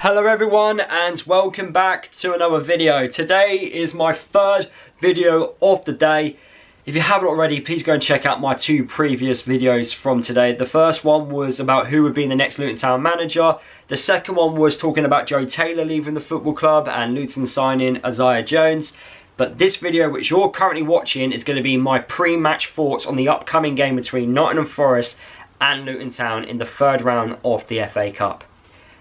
Hello everyone and welcome back to another video. Today is my third video of the day. If you haven't already, please go and check out my two previous videos from today. The first one was about who would be the next Luton Town manager. The second one was talking about Joe Taylor leaving the football club and Luton signing Isaiah Jones. But this video, which you're currently watching, is going to be my pre-match thoughts on the upcoming game between Nottingham Forest and Luton Town in the third round of the FA Cup.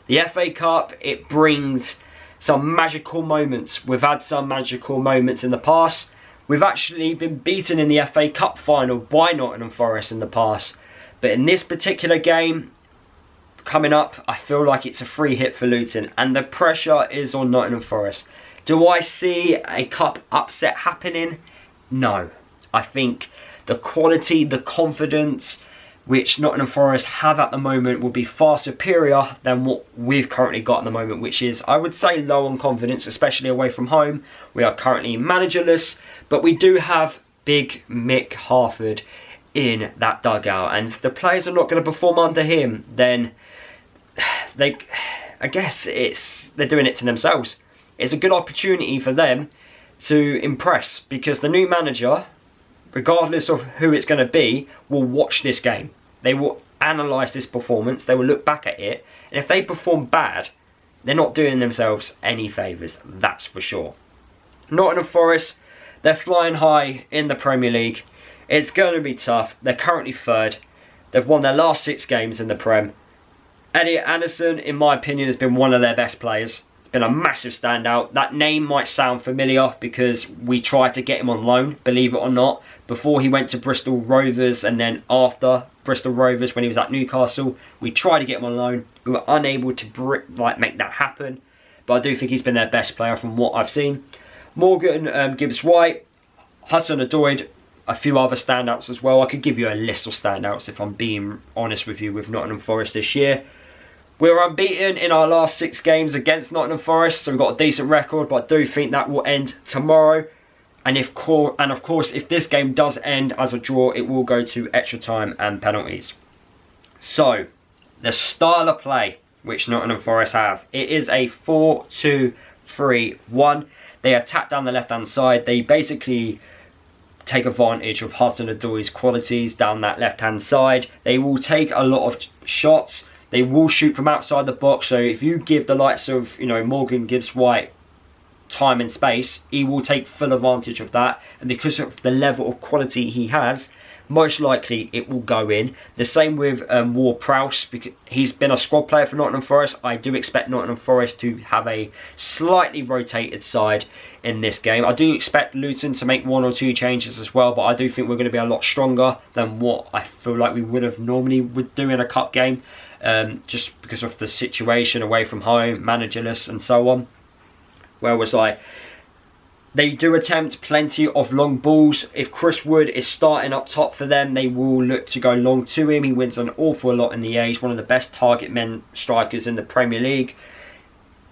The FA Cup, it brings some magical moments. We've had some magical moments in the past. We've actually been beaten in the FA Cup final by Nottingham Forest in the past. But in this particular game, coming up, I feel like it's a free hit for Luton. And the pressure is on Nottingham Forest. Do I see a cup upset happening? No. I think the quality, the confidence which Nottingham Forest have at the moment will be far superior than what we've currently got at the moment, which is, I would say, low on confidence, especially away from home. We are currently managerless, but we do have big Mick Harford in that dugout, and if the players are not going to perform under him, then I guess they're doing it to themselves. It's a good opportunity for them to impress, because the new manager, regardless of who it's going to be, will watch this game. They will analyse this performance, they will look back at it, and if they perform bad, they're not doing themselves any favours, that's for sure. Nottingham Forest, they're flying high in the Premier League. It's going to be tough. They're currently third. They've won their last 6 games in the Prem. Elliot Anderson, in my opinion, has been one of their best players. It's been a massive standout. That name might sound familiar because we tried to get him on loan, believe it or not, before he went to Bristol Rovers, and then after Bristol Rovers when he was at Newcastle. We tried to get him on loan. We were unable to make that happen. But I do think he's been their best player from what I've seen. Morgan Gibbs-White, Hudson-Odoi, a few other standouts as well. I could give you a list of standouts if I'm being honest with you with Nottingham Forest this year. We were unbeaten in our last 6 games against Nottingham Forest, so we've got a decent record, but I do think that will end tomorrow. And of course, if this game does end as a draw, it will go to extra time and penalties. So, the style of play which Nottingham Forest have, it is a 4-2-3-1. They attack down the left-hand side. They basically take advantage of Hudson-Odoi's qualities down that left-hand side. They will take a lot of shots. They will shoot from outside the box. So if you give the likes of, Morgan Gibbs-White time and space, he will take full advantage of that, and because of the level of quality he has, most likely it will go in. The same with Ward-Prowse, because he's been a squad player for Nottingham Forest. I do expect Nottingham Forest to have a slightly rotated side in this game. I do expect Luton to make 1 or 2 changes as well, but I do think we're going to be a lot stronger than what I feel like we would have normally would do in a cup game, just because of the situation away from home, managerless and so on. Where was I? They do attempt plenty of long balls. If Chris Wood is starting up top for them, they will look to go long to him. He wins an awful lot in the air. He's one of the best target men strikers in the Premier League.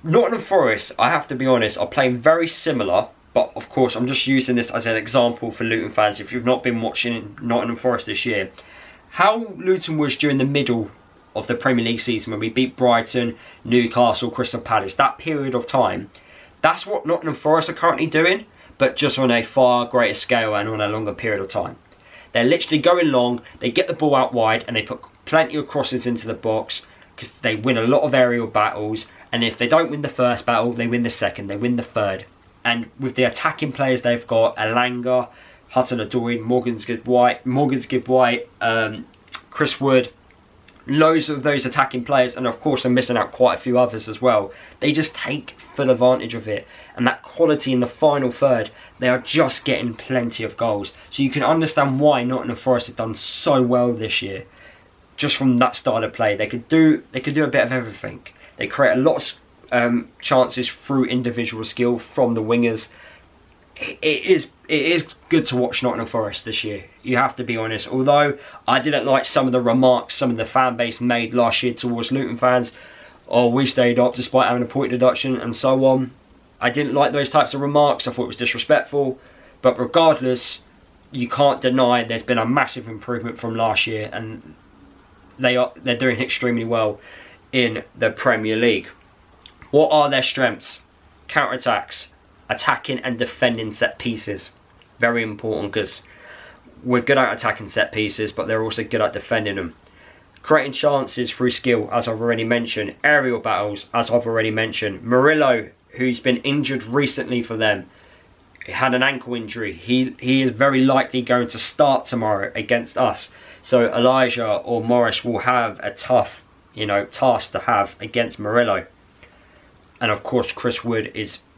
Nottingham Forest, I have to be honest, are playing very similar. But of course, I'm just using this as an example for Luton fans. If you've not been watching Nottingham Forest this year, how Luton was during the middle of the Premier League season when we beat Brighton, Newcastle, Crystal Palace, that period of time. That's what Nottingham Forest are currently doing, but just on a far greater scale and on a longer period of time. They're literally going long, they get the ball out wide, and they put plenty of crosses into the box, because they win a lot of aerial battles, and if they don't win the first battle, they win the second, they win the third. And with the attacking players they've got, Elanga, Hudson-Odoi, Morgan Gibbs-White, Chris Wood, loads of those attacking players, and of course they're missing out quite a few others as well. They just take full advantage of it, and that quality in the final third, they are just getting plenty of goals. So you can understand why Nottingham Forest have done so well this year, just from that style of play. They could do a bit of everything. They create a lot of chances through individual skill from the wingers. It is good to watch Nottingham Forest this year, you have to be honest. Although I didn't like some of the remarks some of the fan base made last year towards Luton fans. Oh, we stayed up despite having a point deduction and so on. I didn't like those types of remarks. I thought it was disrespectful. But regardless, you can't deny there's been a massive improvement from last year, and they're doing extremely well in the Premier League. What are their strengths? Counter-attacks, attacking and defending set pieces. Very important, because we're good at attacking set pieces, but they're also good at defending them. Creating chances through skill, as I've already mentioned. Aerial battles, as I've already mentioned. Murillo, who's been injured recently for them, he had an ankle injury. He is very likely going to start tomorrow against us. So Elijah or Morris will have a tough, task to have against Murillo. And of course, Chris Wood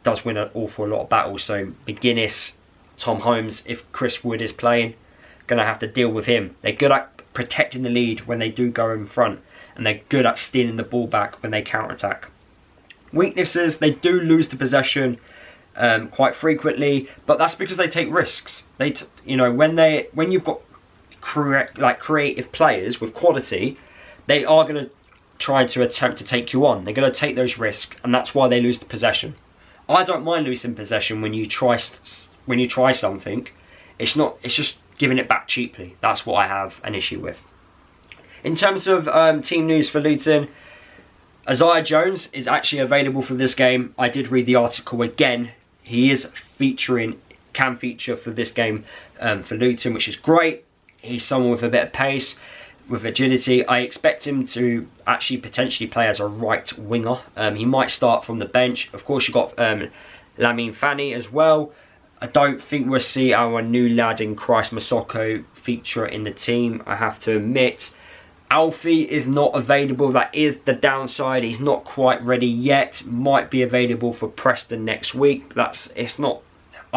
does win an awful lot of battles. So McGuinness, Tom Holmes, if Chris Wood is playing, going to have to deal with him. They're good at protecting the lead when they do go in front, and they're good at stealing the ball back when they counter-attack. Weaknesses, they do lose the possession quite frequently, but that's because they take risks. When you've got creative players with quality, they are going to try to attempt to take you on. They're going to take those risks, and that's why they lose the possession. I don't mind losing possession when you try something. It's just giving it back cheaply. That's what I have an issue with. In terms of team news for Luton, Isaiah Jones is actually available for this game. I did read the article again. He can feature for this game for Luton, which is great. He's someone with a bit of pace, with agility. I expect him to actually potentially play as a right winger. He might start from the bench. Of course, you've got Lamine Fanny as well. I don't think we'll see our new lad in Christ Masoko feature in the team, I have to admit. Alfie is not available. That is the downside. He's not quite ready yet. Might be available for Preston next week. I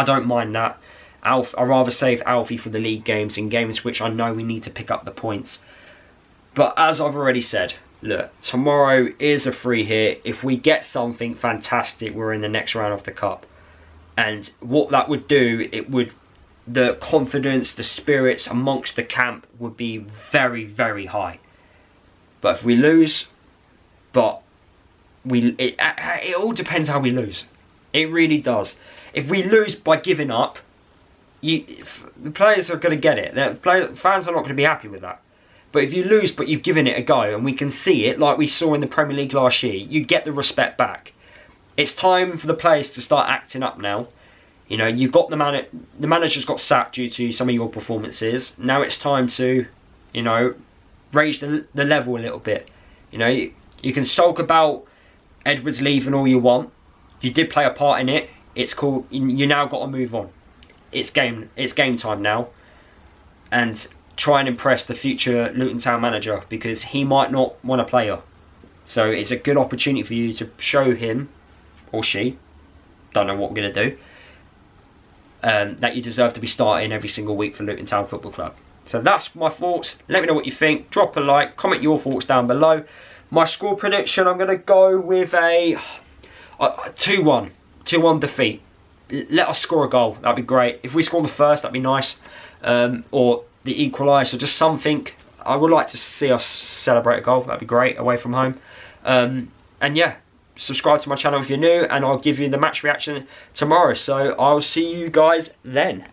don't mind that. I'd rather save Alfie for the league games, in games which I know we need to pick up the points. But as I've already said, look, tomorrow is a free hit. If we get something fantastic, we're in the next round of the cup. And what that would do, the confidence, the spirits amongst the camp would be very, very high. But if we lose, it all depends how we lose. It really does. If we lose by giving up, the players are going to get it. Fans are not going to be happy with that. But if you lose but you've given it a go, and we can see it like we saw in the Premier League last year, you get the respect back. It's time for the players to start acting up now. You've got the manager's got sacked due to some of your performances. Now it's time to, raise the level a little bit. You can sulk about Edwards leaving all you want. You did play a part in it. It's cool. You now got to move on. It's game time now. And try and impress the future Luton Town manager, because he might not want to play her. So it's a good opportunity for you to show him, or she, don't know what we're going to do, that you deserve to be starting every single week for Luton Town Football Club. So that's my thoughts. Let me know what you think. Drop a like, comment your thoughts down below. My score prediction, I'm going to go with a 2-1 defeat. Let us score a goal, that'd be great. If we score the first, that'd be nice. Or the equaliser, just something. I would like to see us celebrate a goal, that'd be great, away from home. And yeah, subscribe to my channel if you're new, and I'll give you the match reaction tomorrow. So I'll see you guys then.